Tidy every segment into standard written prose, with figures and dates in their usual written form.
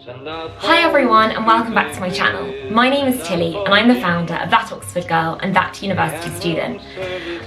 Hi everyone and welcome back to my channel. My name is Tilly and I'm the founder of That Oxford Girl and That University Student.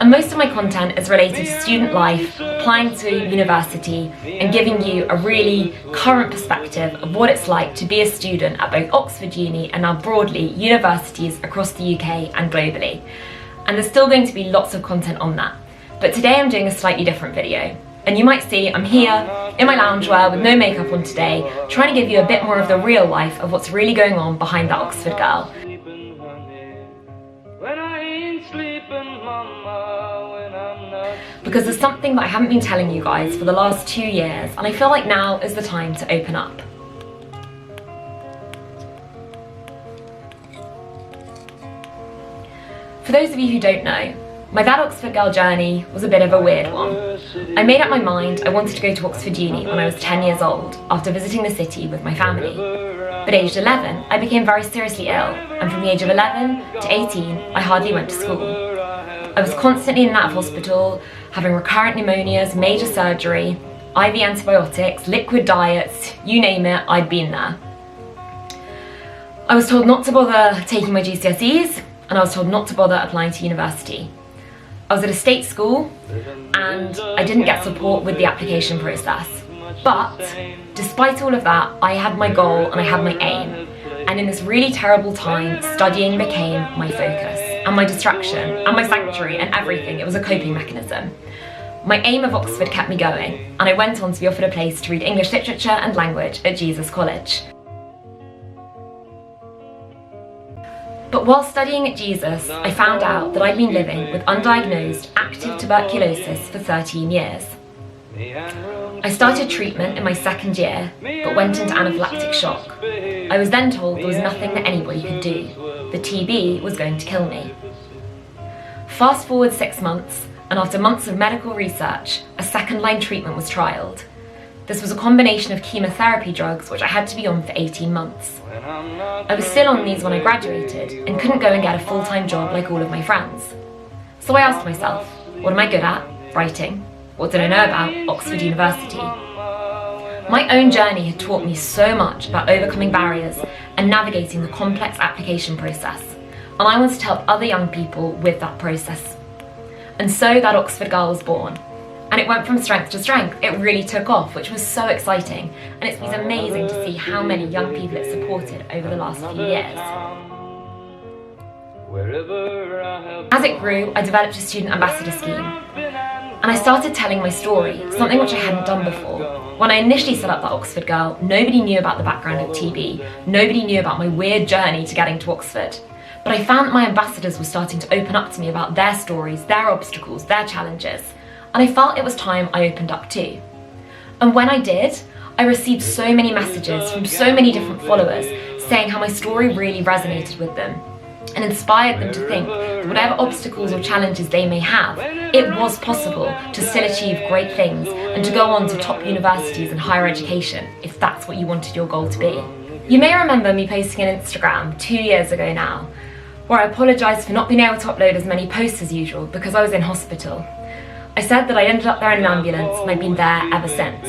And most of my content is related to student life, applying to university and giving you a really current perspective of what it's like to be a student at both Oxford Uni and now broadly universities across the UK and globally. And there's still going to be lots of content on that. But today I'm doing a slightly different video. And you might see I'm here in my loungewear with no makeup on today, trying to give you a bit more of the real life of what's really going on behind That Oxford Girl. Because there's something that I haven't been telling you guys for the last 2 years, and I feel like now is the time to open up. For those of you who don't know, my That Oxford Girl journey was a bit of a weird one. I made up my mind I wanted to go to Oxford Uni when I was 10 years old after visiting the city with my family. But aged 11, I became very seriously ill, and from the age of 11 to 18, I hardly went to school. I was constantly in and out of hospital, having recurrent pneumonias, major surgery, IV antibiotics, liquid diets, you name it, I'd been there. I was told not to bother taking my GCSEs, and I was told not to bother applying to university. I was at a state school and I didn't get support with the application process. But despite all of that, I had my goal and I had my aim. And in this really terrible time, studying became my focus and my distraction and my sanctuary and everything. It was a coping mechanism. My aim of Oxford kept me going, and I went on to be offered a place to read English literature and language at Jesus College. But while studying at Jesus, I found out that I'd been living with undiagnosed active tuberculosis for 13 years. I started treatment in my second year, but went into anaphylactic shock. I was then told there was nothing that anybody could do. The TB was going to kill me. Fast forward 6 months, and after months of medical research, a second-line treatment was trialled. This was a combination of chemotherapy drugs which I had to be on for 18 months. I was still on these when I graduated and couldn't go and get a full-time job like all of my friends. So I asked myself, what am I good at? Writing. What did I know about? Oxford University. My own journey had taught me so much about overcoming barriers and navigating the complex application process, and I wanted to help other young people with that process. And so That Oxford Girl was born. And it went from strength to strength. It really took off, which was so exciting. And it's been amazing to see how many young people it supported over the last few years. As it grew, I developed a student ambassador scheme. And I started telling my story, something which I hadn't done before. When I initially set up That Oxford Girl, nobody knew about the background of TB. Nobody knew about my weird journey to getting to Oxford. But I found that my ambassadors were starting to open up to me about their stories, their obstacles, their challenges. And I felt it was time I opened up too. And when I did, I received so many messages from so many different followers saying how my story really resonated with them and inspired them to think that whatever obstacles or challenges they may have, it was possible to still achieve great things and to go on to top universities and higher education if that's what you wanted your goal to be. You may remember me posting on Instagram 2 years ago now, where I apologised for not being able to upload as many posts as usual because I was in hospital. I said that I ended up there in an ambulance and I've been there ever since.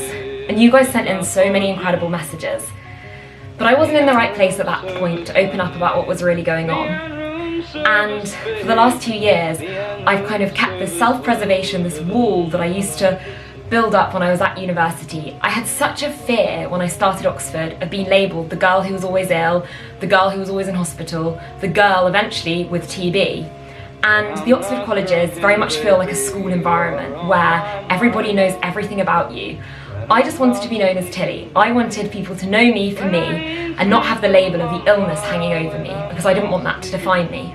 And you guys sent in so many incredible messages. But I wasn't in the right place at that point to open up about what was really going on. And for the last 2 years, I've kind of kept this self-preservation, this wall that I used to build up when I was at university. I had such a fear when I started Oxford of being labelled the girl who was always ill, the girl who was always in hospital, the girl eventually with TB. And the Oxford colleges very much feel like a school environment where everybody knows everything about you. I just wanted to be known as Tilly. I wanted people to know me for me and not have the label of the illness hanging over me because I didn't want that to define me.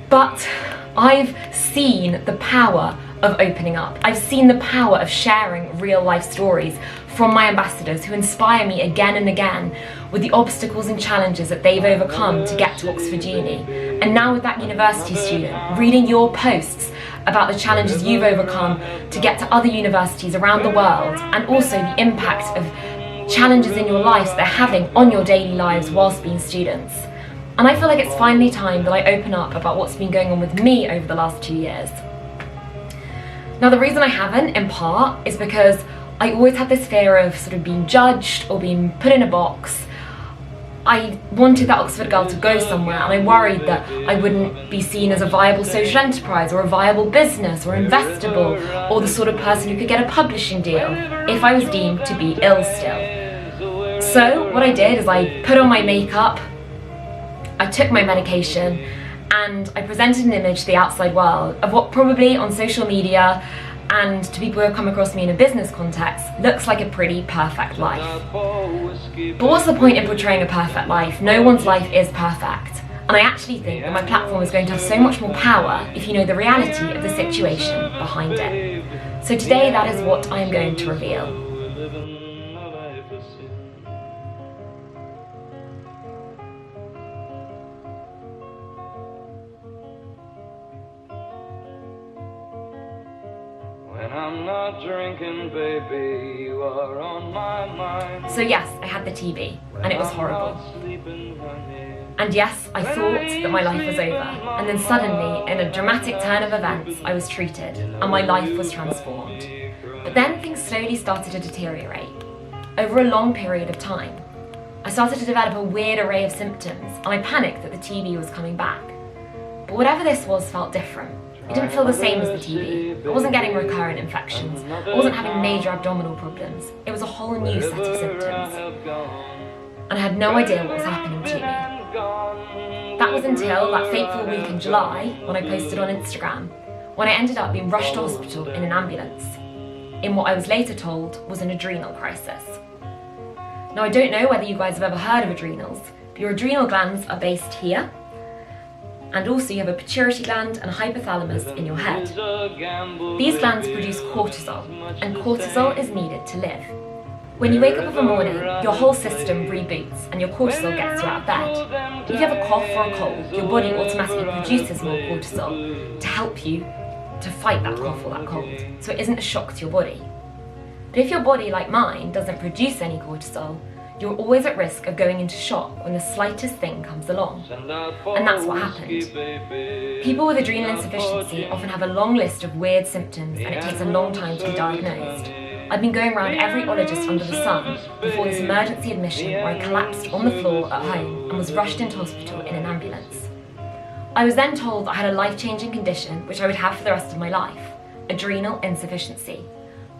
But I've seen the power of opening up. I've seen the power of sharing real life stories from my ambassadors who inspire me again and again with the obstacles and challenges that they've overcome to get to Oxford Uni. And now with That University Student, reading your posts about the challenges you've overcome to get to other universities around the world, and also the impact of challenges in your lives they're having on your daily lives whilst being students. And I feel like it's finally time that I open up about what's been going on with me over the last 2 years. Now the reason I haven't, in part, is because I always had this fear of sort of being judged or being put in a box. I wanted that Oxford girl to go somewhere, and I worried that I wouldn't be seen as a viable social enterprise or a viable business or investable or the sort of person who could get a publishing deal if I was deemed to be ill still. So what I did is I put on my makeup, I took my medication, and I presented an image to the outside world of what probably on social media and to people who have come across me in a business context looks like a pretty perfect life. But what's the point in portraying a perfect life? No one's life is perfect. And I actually think that my platform is going to have so much more power if you know the reality of the situation behind it. So today that is what I am going to reveal. When I'm not drinking, baby, you are on my mind. So yes, I had the TB, and it was horrible. And yes, I thought that my life was over, and then suddenly, in a dramatic turn of events, I was treated, and my life was transformed. But then things slowly started to deteriorate. Over a long period of time, I started to develop a weird array of symptoms, and I panicked that the TB was coming back. But whatever this was felt different. It didn't feel the same as the TB. I wasn't getting recurrent infections. I wasn't having major abdominal problems. It was a whole new set of symptoms. And I had no idea what was happening to me. That was until that fateful week in July, when I posted on Instagram, when I ended up being rushed to hospital in an ambulance, in what I was later told was an adrenal crisis. Now, I don't know whether you guys have ever heard of adrenals, but your adrenal glands are based here, and also you have a pituitary gland and a hypothalamus in your head. These glands produce cortisol, and cortisol is needed to live. When you wake up of a morning, your whole system reboots and your cortisol gets you out of bed. If you have a cough or a cold, your body automatically produces more cortisol to help you to fight that cough or that cold, so it isn't a shock to your body. But if your body, like mine, doesn't produce any cortisol, you're always at risk of going into shock when the slightest thing comes along. And that's what happened. People with adrenal insufficiency often have a long list of weird symptoms, and it takes a long time to be diagnosed. I've been going around every ologist under the sun before this emergency admission where I collapsed on the floor at home and was rushed into hospital in an ambulance. I was then told I had a life-changing condition which I would have for the rest of my life: adrenal insufficiency.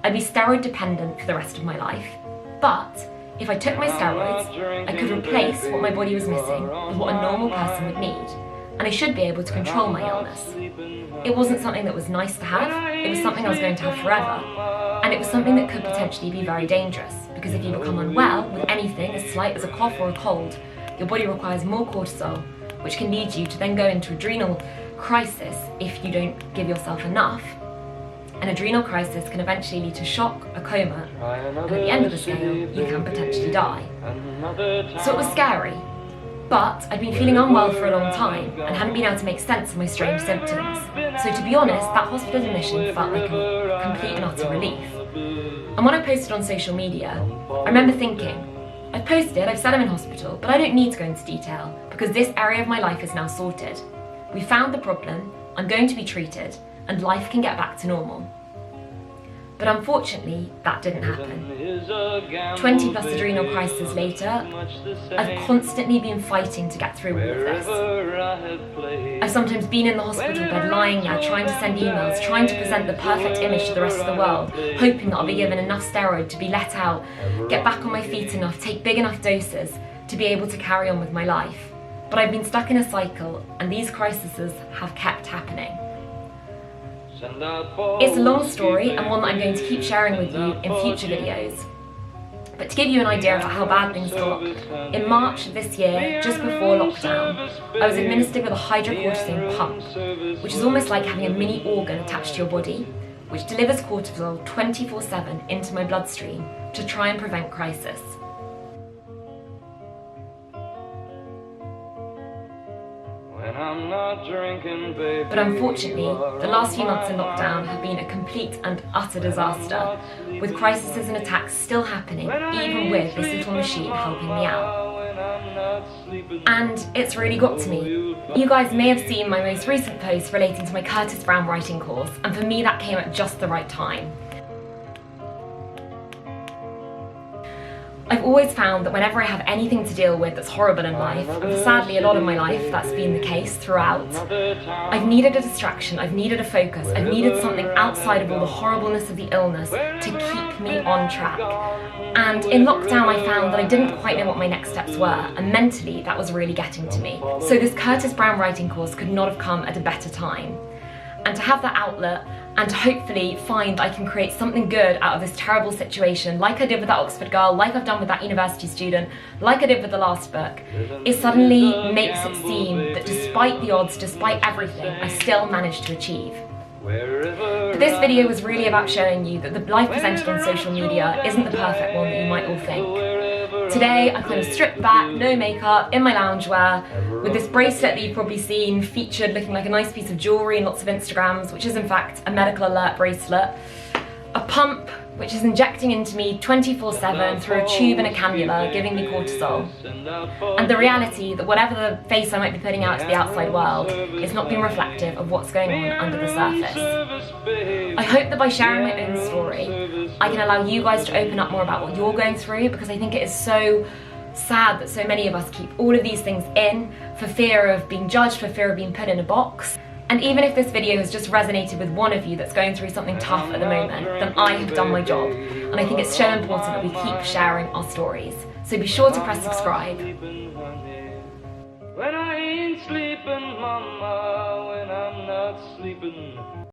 I'd be steroid dependent for the rest of my life, but if I took my steroids, I could replace what my body was missing with what a normal person would need, and I should be able to control my illness. It wasn't something that was nice to have, it was something I was going to have forever, and it was something that could potentially be very dangerous, because if you become unwell with anything as slight as a cough or a cold, your body requires more cortisol, which can lead you to then go into adrenal crisis if you don't give yourself enough. An adrenal crisis can eventually lead to shock, a coma, and at the end of the scale, you can potentially die. So it was scary, but I'd been feeling unwell for a long time and hadn't been able to make sense of my strange symptoms. So to be honest, that hospital admission felt like a complete and utter relief. And when I posted on social media, I remember thinking, I've posted, I've said I'm in hospital, but I don't need to go into detail because this area of my life is now sorted. We found the problem, I'm going to be treated, and life can get back to normal. But unfortunately, that didn't happen. 20 plus adrenal crises later, I've constantly been fighting to get through all of this. I've sometimes been in the hospital bed lying there trying to send emails, trying to present the perfect image to the rest of the world, hoping that I'll be given enough steroid to be let out, get back on my feet enough, take big enough doses to be able to carry on with my life. But I've been stuck in a cycle, and these crises have kept happening. It's a long story and one that I'm going to keep sharing with you in future videos. But to give you an idea of how bad things got, in March of this year, just before lockdown, I was administered with a hydrocortisone pump, which is almost like having a mini organ attached to your body, which delivers cortisol 24/7 into my bloodstream to try and prevent crisis. But unfortunately, the last few months in lockdown have been a complete and utter disaster, with crises and attacks still happening, even with this little machine helping me out. And it's really got to me. You guys may have seen my most recent post relating to my Curtis Brown writing course, and for me that came at just the right time. I've always found that whenever I have anything to deal with that's horrible in life, and for sadly a lot of my life that's been the case throughout, I've needed a distraction, I've needed a focus, I've needed something outside of all the horribleness of the illness to keep me on track. And in lockdown I found that I didn't quite know what my next steps were, and mentally that was really getting to me. So this Curtis Brown writing course could not have come at a better time. And to have that outlet, and to hopefully find I can create something good out of this terrible situation, like I did with that Oxford girl, like I've done with that university student, like I did with the last book, it suddenly makes it seem that despite the odds, despite everything, I still managed to achieve. But this video was really about showing you that the life presented on social media isn't the perfect one that you might all think. Today I'm kind of stripped back, no makeup, in my loungewear, with this bracelet that you've probably seen featured looking like a nice piece of jewellery in lots of Instagrams, which is in fact a medical alert bracelet, a pump which is injecting into me 24/7 through a tube and a cannula, giving me cortisol, and the reality that whatever the face I might be putting out to the outside world is not being reflective of what's going on under the surface. I hope that by sharing my own story, I can allow you guys to open up more about what you're going through, because I think it is so sad that so many of us keep all of these things in for fear of being judged, for fear of being put in a box. And even if this video has just resonated with one of you that's going through something tough at the moment, then I have done my job. And I think it's so important that we keep sharing our stories. So be sure to press subscribe. When I ain't sleeping, mama, when I'm not sleeping.